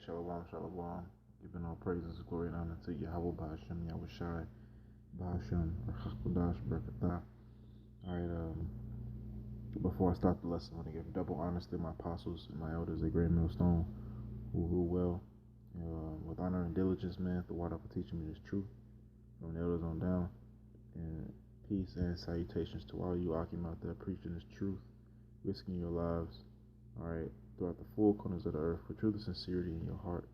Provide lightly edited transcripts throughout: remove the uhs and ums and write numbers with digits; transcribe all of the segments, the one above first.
Shalom, shalom. Giving all praises, glory, and honor to Yahweh, Bahashem, Yahushai, Bahashem, Rachakadash, Barakatah. Alright, before I start the lesson, I want to give double honors to my apostles and my elders, a great millstone, who rule well, with honor and diligence, man, the water for teaching me this truth, from the elders on down, and peace and salutations to all you Akim out there preaching this truth, risking your lives, alright, throughout the four corners of the earth, for truth and sincerity in your hearts,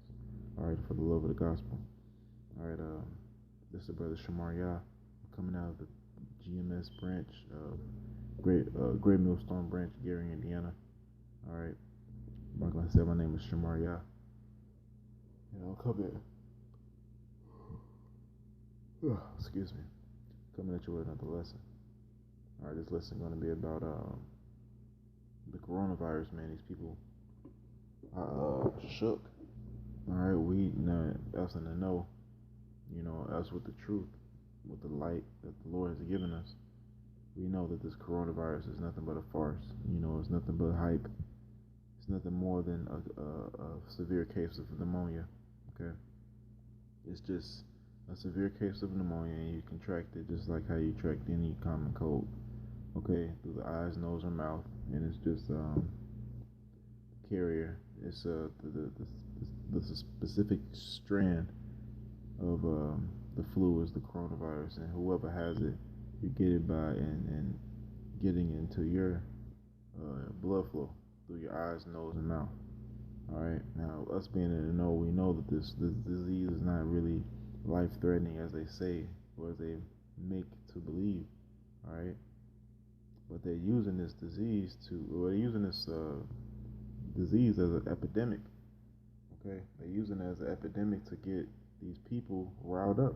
alright, for the love of the gospel. Alright, this is the brother Shamar Yah, coming out of the GMS branch, Great Millstone branch, Gary, Indiana. Alright, I'm not going to say my name is Shamar Yah. Come here. Excuse me. Coming at you with another lesson. Alright, this lesson is going to be about the coronavirus, man. These people shook. Alright, we us in the know, us with the truth, with the light that the Lord has given us. We know that this coronavirus is nothing but a farce. It's nothing but hype. It's nothing more than a severe case of pneumonia. Okay, it's just a severe case of pneumonia, and you contract it just like how you contract any common cold. Okay, through the eyes, nose, or mouth, and it's just carrier. It's the specific strand of the flu is the coronavirus, and whoever has it, you get it by and getting into your blood flow through your eyes, nose, and mouth. All right. Now, us being in the know, we know that this disease is not really life-threatening as they say or as they make to believe. All right. But they're using this disease as an epidemic. Okay, they're using it as an epidemic to get these people riled up,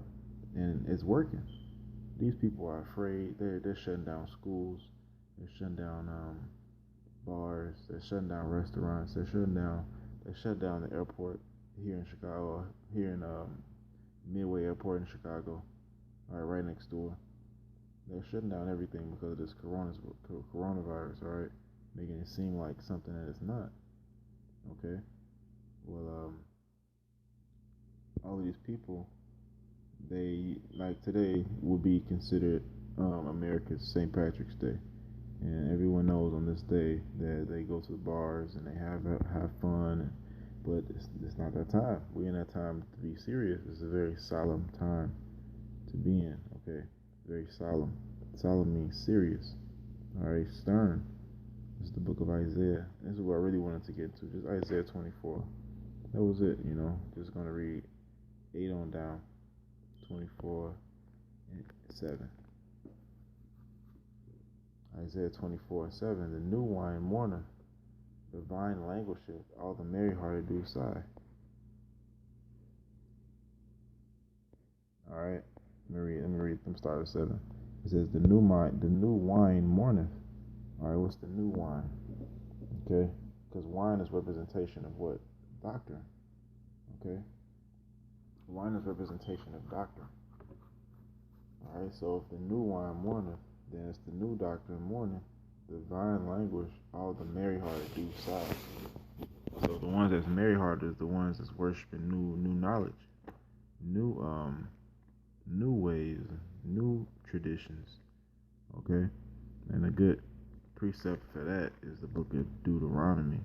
and it's working. These people are afraid. They're shutting down schools. They're shutting down bars. They're shutting down restaurants. They shut down the airport here in Chicago. Here in Midway Airport in Chicago. All right, right next door. They're shutting down everything because of this coronavirus. All right, making it seem like something that it's not. Okay. Well, all of these people, they like today will be considered America's St. Patrick's Day, and everyone knows on this day that they go to the bars and they have fun, but it's not that time. We're in that time to be serious. It's a very solemn time to be in. Okay, very solemn. Solemn means serious. All right, stern. This is the book of Isaiah. This is what I really wanted to get to. Just Isaiah 24. That was it. Just gonna read 8 on down. 24 and 7. Isaiah 24:7. The new wine mourneth, the vine languisheth, all the merry-hearted do sigh. Alright, let me read from start at 7. It says, the new wine mourneth. Alright, what's the new wine? Okay, because wine is representation of what? Doctrine. Okay, wine is representation of doctrine. Alright, so if the new wine mourneth, then it's the new doctrine mourning. The vine languish, all the merry-hearted do sigh. So the ones that's merry-hearted is the ones that's worshiping new knowledge, new ways, new traditions. Okay, and a good precept for that is the book of Deuteronomy,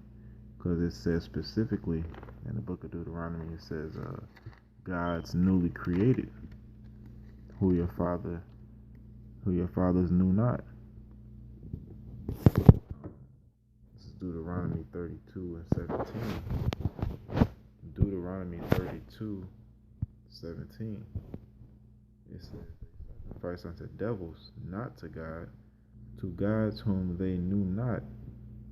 because it says specifically in the book of Deuteronomy, it says God's newly created, who your fathers knew not. This is Deuteronomy 32 and 17. Deuteronomy 32:17. It says, they sacrifice unto devils, not to God, to gods whom they knew not,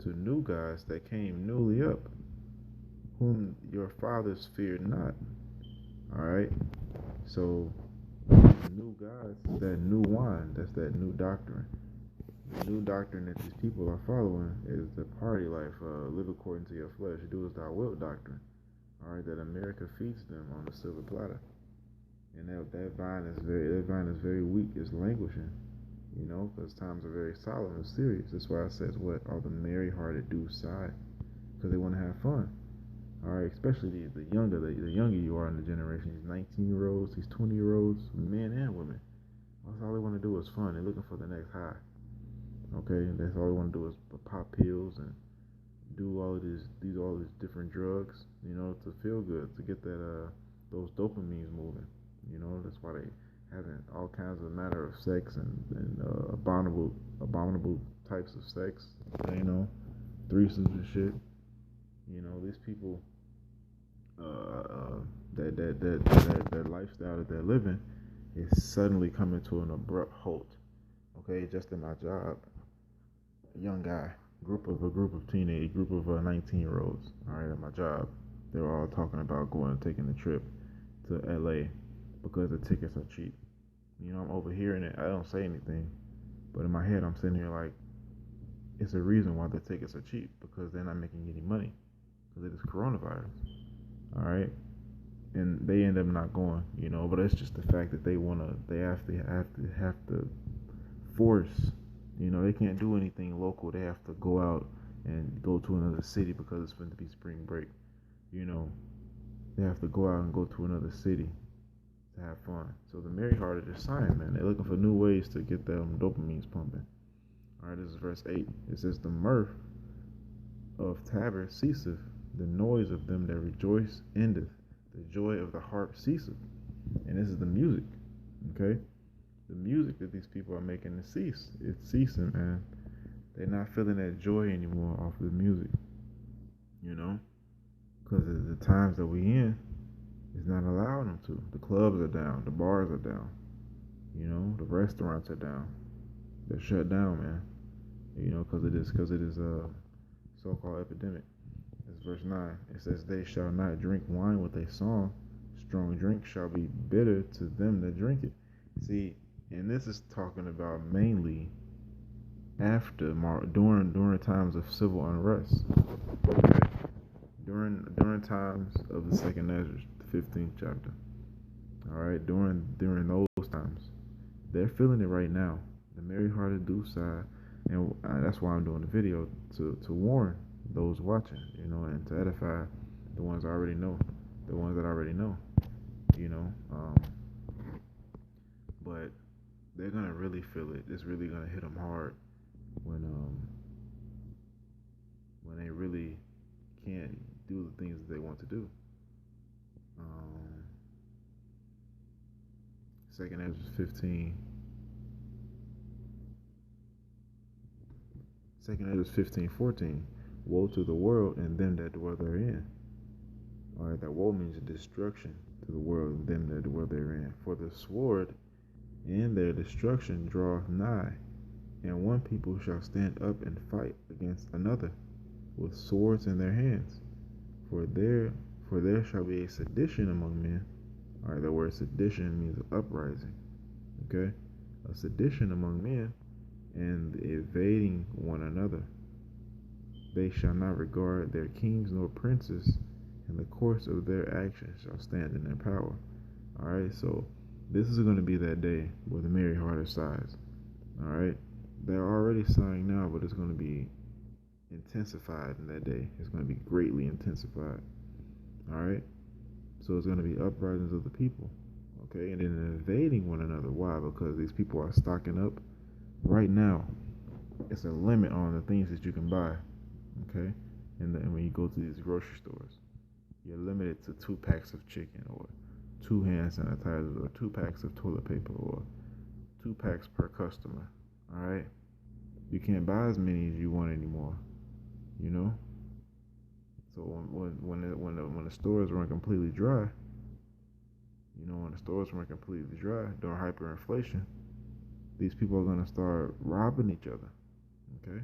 to new gods that came newly up, whom your fathers feared not. Alright, so the new gods, that new wine, that's that new doctrine. The new doctrine that these people are following is the party life, live according to your flesh, do as thou wilt doctrine. Alright, that America feeds them on the silver platter. And that vine is very weak, it's languishing, because times are very solemn and serious. That's why it says, what all the merry-hearted do sigh, because they want to have fun. All right, especially the younger you are in the generation. These 19-year-olds, these 20-year-olds, men and women. That's all they want to do is fun. They're looking for the next high. Okay, that's all they want to do is pop pills and do all these different drugs. You know, to feel good, to get that those dopamines moving. You know, that's why they having all kinds of matter of sex and abominable types of sex. You know, threesomes and shit. You know, these people, that lifestyle that they're living is suddenly coming to an abrupt halt. Okay, just in my job, a young guy, a group of teenage, group of 19-year-olds. All right, at my job, they were all talking about going and taking a trip to LA because the tickets are cheap. You know, I'm overhearing it. I don't say anything, but in my head, I'm sitting here like, it's a reason why the tickets are cheap because they're not making any money because it is coronavirus. All right, and they end up not going. You know, but it's just the fact that they have to force. You know, they can't do anything local. They have to go out and go to another city because it's going to be spring break. You know, they have to go out and go to another city to have fun. So the merry hearted is sighing, man. They're looking for new ways to get them dopamines pumping. All right, this is verse 8. It says, the mirth of tabor ceaseth, the noise of them that rejoice endeth, the joy of the harp ceaseth. And this is the music, okay? The music that these people are making is cease. It's ceasing, man. They're not feeling that joy anymore off of the music, you know? Because the times that we in is not allowing them to. The clubs are down. The bars are down. You know, the restaurants are down. They're shut down, man. You know, because it is a so-called epidemic. It's verse 9. It says, they shall not drink wine with a song. Strong drink shall be bitter to them that drink it. See, and this is talking about mainly during times of civil unrest. Okay? During times of the second Ezra, the 15th chapter. All right, during those times, they're feeling it right now. The merry-hearted do sigh, and that's why I'm doing the video to warn those watching, you know, and to edify the ones I already know, the ones that I already know, you know. But they're gonna really feel it. It's really gonna hit them hard when they really can't do the things that they want to do. Second Ezra 15. Second Ezra 15:14. Woe to the world and them that dwell therein. Alright, that woe means destruction to the world and them that dwell therein. For the sword and their destruction draweth nigh, and one people shall stand up and fight against another with swords in their hands. For there shall be a sedition among men. Alright, the word sedition means uprising. Okay? A sedition among men, and evading one another. They shall not regard their kings nor princes, and the course of their actions shall stand in their power. Alright, so this is going to be that day where the merry hearted sighs. Alright? They're already sighing now, but it's going to be intensified in that day. It's going to be greatly intensified. Alright? So it's going to be uprisings of the people. Okay? And then evading one another. Why? Because these people are stocking up. Right now, it's a limit on the things that you can buy. Okay? And when you go to these grocery stores, you're limited to 2 packs of chicken, or 2 hand sanitizers, or 2 packs of toilet paper, or 2 packs per customer. Alright? You can't buy as many as you want anymore. You know? So when the stores run completely dry, when the stores run completely dry during hyperinflation, these people are going to start robbing each other. Okay?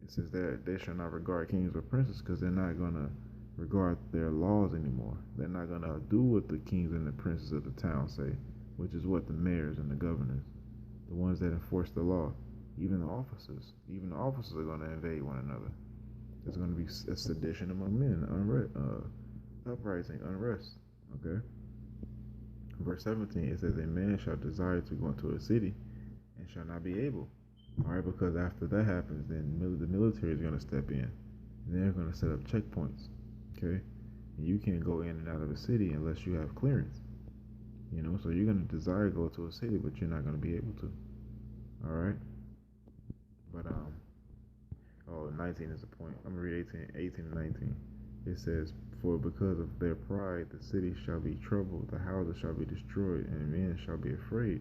It says that they shall not regard kings or princes, because they're not going to regard their laws anymore. They're not going to do what the kings and the princes of the town say, which is what the mayors and the governors, the ones that enforce the law, even the officers are going to invade one another. There's going to be a sedition among men, uprising, unrest. Okay? Verse 17, it says, a man shall desire to go into a city and shall not be able. Alright, because after that happens, then the military is going to step in. And they're going to set up checkpoints. Okay? And you can't go in and out of a city unless you have clearance. So you're going to desire to go to a city, but you're not going to be able to. All right? But, 19 is the point. I'm going to read 18 and 19. It says, "For because of their pride, the city shall be troubled, the houses shall be destroyed, and men shall be afraid."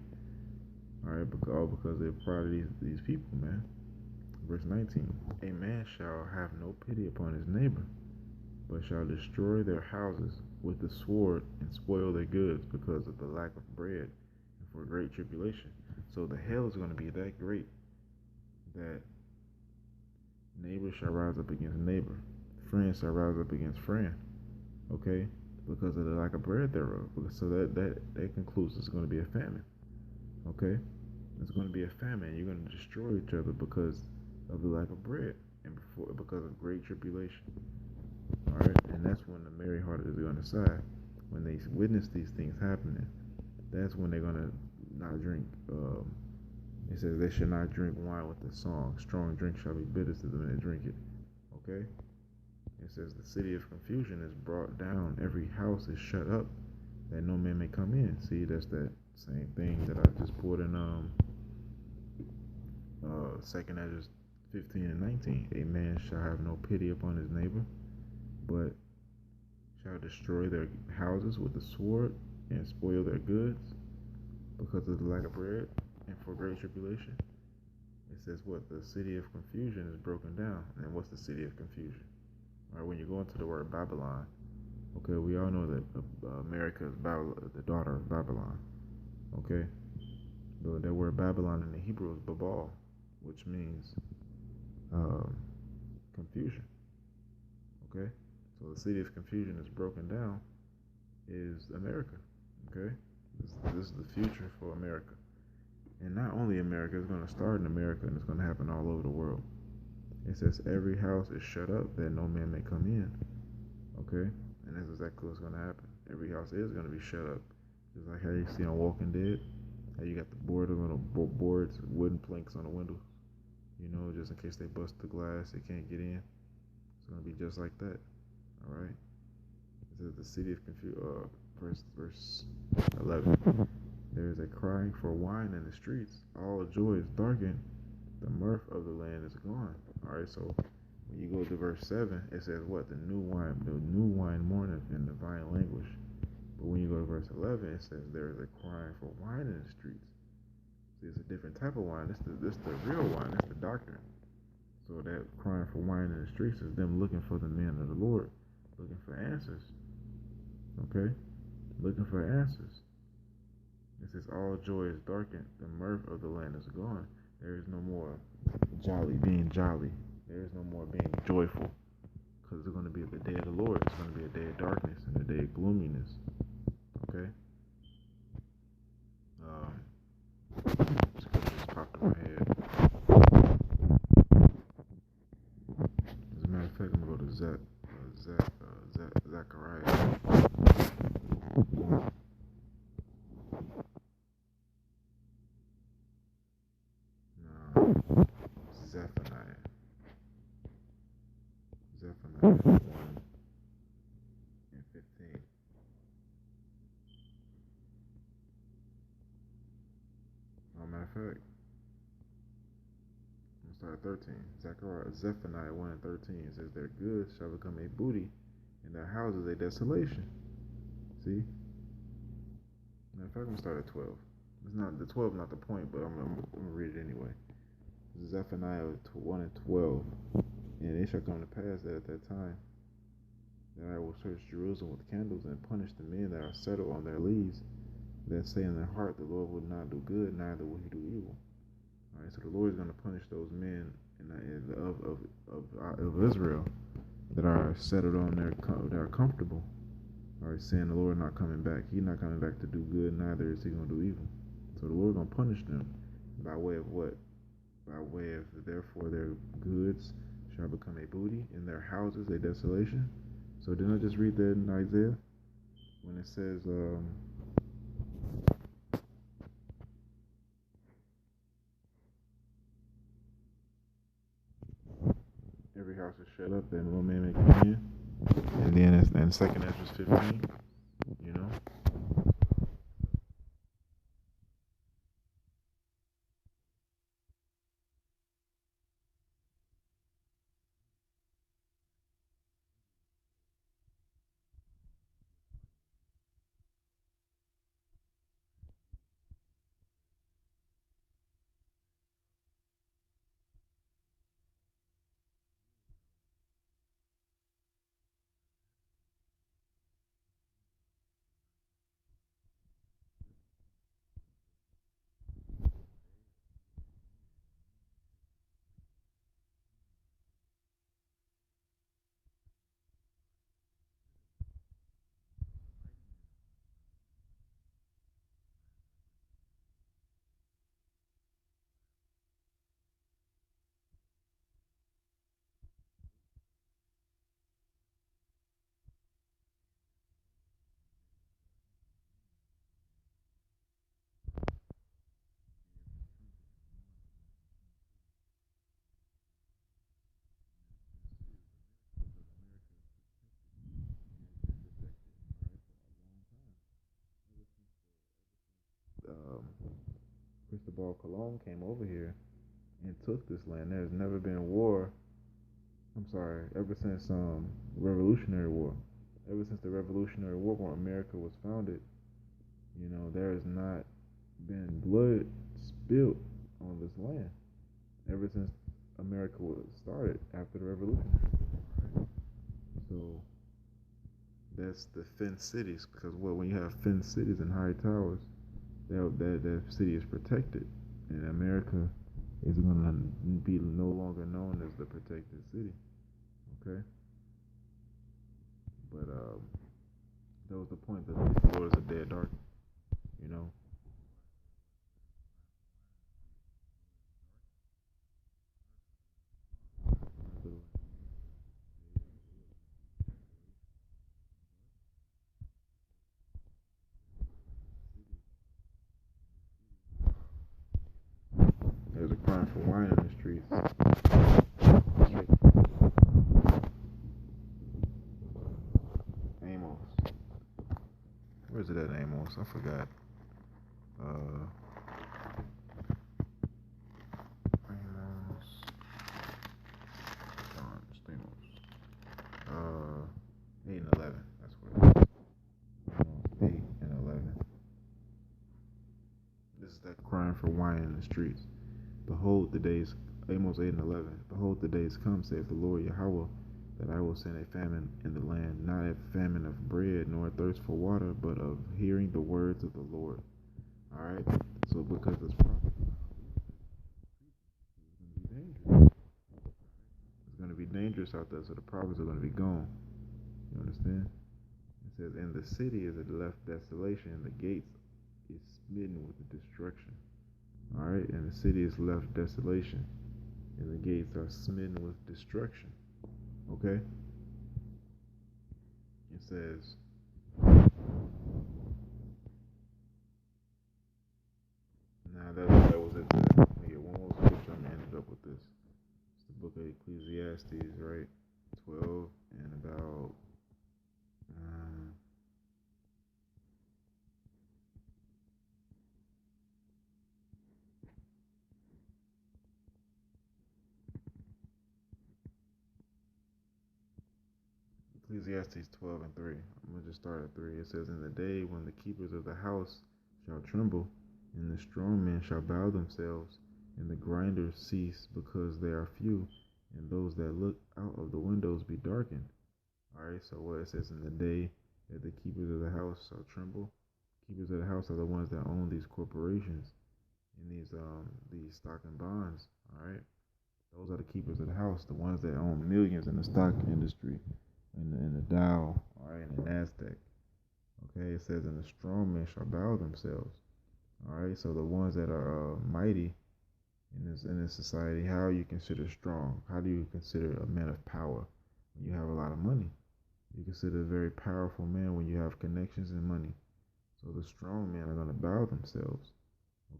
All right, all because of the pride of these people, man. Verse 19, "A man shall have no pity upon his neighbor, but shall destroy their houses with the sword and spoil their goods because of the lack of bread and for great tribulation." So the hell is going to be that great that neighbor shall rise up against neighbor, friend shall rise up against friend, okay, because of the lack of bread thereof. So that concludes it's going to be a famine, okay? It's going to be a famine. You're going to destroy each other because of the lack of bread and because of great tribulation. All right, and that's when the merry-hearted is going to sigh. When they witness these things happening, that's when they're going to not drink. It says they should not drink wine with the song. Strong drink shall be bitter to them that drink it. Okay? It says the city of confusion is brought down. Every house is shut up that no man may come in. See, that's that same thing that I just pulled in 2nd Ezra 15 and 19. "A man shall have no pity upon his neighbor, but shall destroy their houses with the sword and spoil their goods because of the lack of bread and for great tribulation." It says what? The city of confusion is broken down. And what's the city of confusion? All right, when you go into the word Babylon, okay, we all know that America is the daughter of Babylon. Okay? The word Babylon in the Hebrew is Babal, which means confusion. Okay? So the city of confusion is broken down is America. Okay? This is the future for America. And not only America, it's going to start in America and it's going to happen all over the world. It says every house is shut up that no man may come in. Okay? And that's exactly what's going to happen. Every house is going to be shut up. Just like how you see on Walking Dead. How you got the boards, wooden planks on the window. Just in case they bust the glass, they can't get in. It's going to be just like that. All right? It says the city of confusion, verse 11. "There is a crying for wine in the streets. All joy is darkened. The mirth of the land is gone." All right, so when you go to verse 7, it says what? The new wine mourneth in divine language. But when you go to verse 11, it says there is a crying for wine in the streets. See, it's a different type of wine. This the real wine. It's the doctrine. So that crying for wine in the streets is them looking for the man of the Lord, looking for answers. Okay? Looking for answers. It says all joy is darkened. The mirth of the land is gone. There is no more being jolly. There is no more being joyful. Because it's going to be the day of the Lord. It's going to be a day of darkness and a day of gloominess. Okay? Scripture just popped in my head. As a matter of fact, I'm going to go to Zechariah. Zephaniah 1 and 15. Matter of fact, I'm going to start at 13. Zephaniah 1 and 13 says, "Their goods shall become a booty, and their houses a desolation." See? Matter of fact, I'm going to start at 12. It's not the 12, not the point, but I'm going to read it anyway. Zephaniah 1 and 12. "And it shall come to pass that at that time that I will search Jerusalem with candles and punish the men that are settled on their lees, that say in their heart, the Lord will not do good, neither will he do evil." All right, so the Lord is going to punish those men of Israel that are settled on that are comfortable. All right, saying the Lord not coming back. He's not coming back to do good, neither is he going to do evil. So the Lord is going to punish them by way of what? By way of, therefore, their goods shall become a booty, in their houses a desolation. So didn't I just read that in Isaiah? When it says, every house is shut up, that little man may come in. And then in second Ezra 15, you know. Um, Cristobal Colon came over here and took this land. There's never been war. I'm sorry, ever since Revolutionary War, ever since the Revolutionary War when America was founded, there has not been blood spilled on this land ever since America was started after the Revolution. So that's the fenced cities, because when you have fenced cities and high towers, that city is protected, and America is going to be no longer known as the protected city. Okay, but that was the point, that the Lord is a dead dark. You know, there's a crime for wine in the streets. Amos, where's it at, Amos? I forgot. Uh, Amos, Stamos. 8 and 11. That's what it is. 8 and 11. This is that crying for wine in the streets. Behold, the days, Amos 8 and 11. Behold, the days come, saith the Lord Yahweh, that I will send a famine in the land, not a famine of bread, nor a thirst for water, but of hearing the words of the Lord. Alright? So because this prophet, it's going to be dangerous out there, so the prophets are going to be gone. You understand? It says, and the city is left desolation, and the gates is smitten with the destruction. Alright? And the city is left desolation, and the gates are smitten with destruction. Okay? It says, now that was it. Let me get one more scripture. I'm gonna end it up with this. It's the book of Ecclesiastes, right? 12 and about Ecclesiastes 12 and 3. I'm going to just start at 3. It says, in the day when the keepers of the house shall tremble, and the strong men shall bow themselves, and the grinders cease because they are few, and those that look out of the windows be darkened. Alright, so what it says, in the day that the keepers of the house shall tremble, keepers of the house are the ones that own these corporations and these stock and bonds. Alright, those are the keepers of the house, the ones that own millions in the stock industry, in the Dow, all right, in the Nasdaq. Okay, it says, and the strong men shall bow themselves. All right, so the ones that are mighty in this society, how are you considered strong? How do you consider a man of power when you have a lot of money? You consider a very powerful man when you have connections and money. So the strong men are going to bow themselves.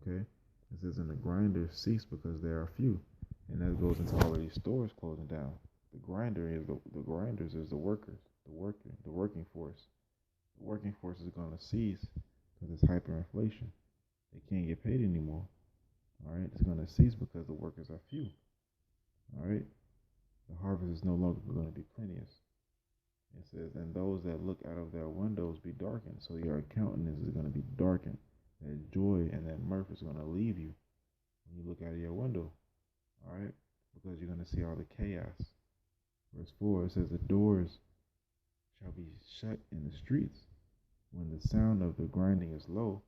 Okay, it says, and the grinders cease because there are few, and that goes into all of these stores closing down. the grinders is the workers, the working force. The working force is going to cease because it's hyperinflation. They can't get paid anymore. All right, it's going to cease because the workers are few. All right, the harvest is no longer going to be plenteous. It says, and those that look out of their windows be darkened. So your countenance is going to be darkened. That joy and that mirth is going to leave you when you look out of your window. All right, because you're going to see all the chaos. Verse 4, it says, the doors shall be shut in the streets. When the sound of the grinding is low,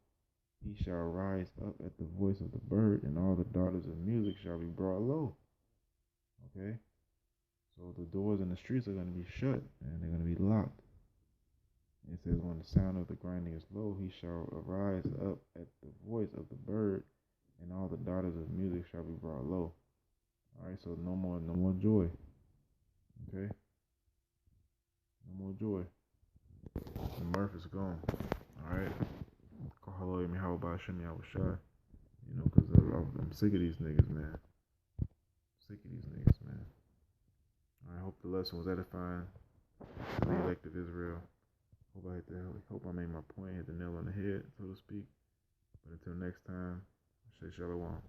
he shall rise up at the voice of the bird, and all the daughters of music shall be brought low. Okay? So the doors in the streets are going to be shut, and they're going to be locked. It says, when the sound of the grinding is low, he shall arise up at the voice of the bird, and all the daughters of music shall be brought low. All right, so no more joy. Okay? No more joy. The mirth is gone. All right? How about Shimmy? I was shy. You know, because I'm sick of these niggas, man. Sick of these niggas, man. I hope the lesson was edifying to the elect of Israel. Hope I made my point, hit the nail on the head, so to speak. But until next time, I say shalom.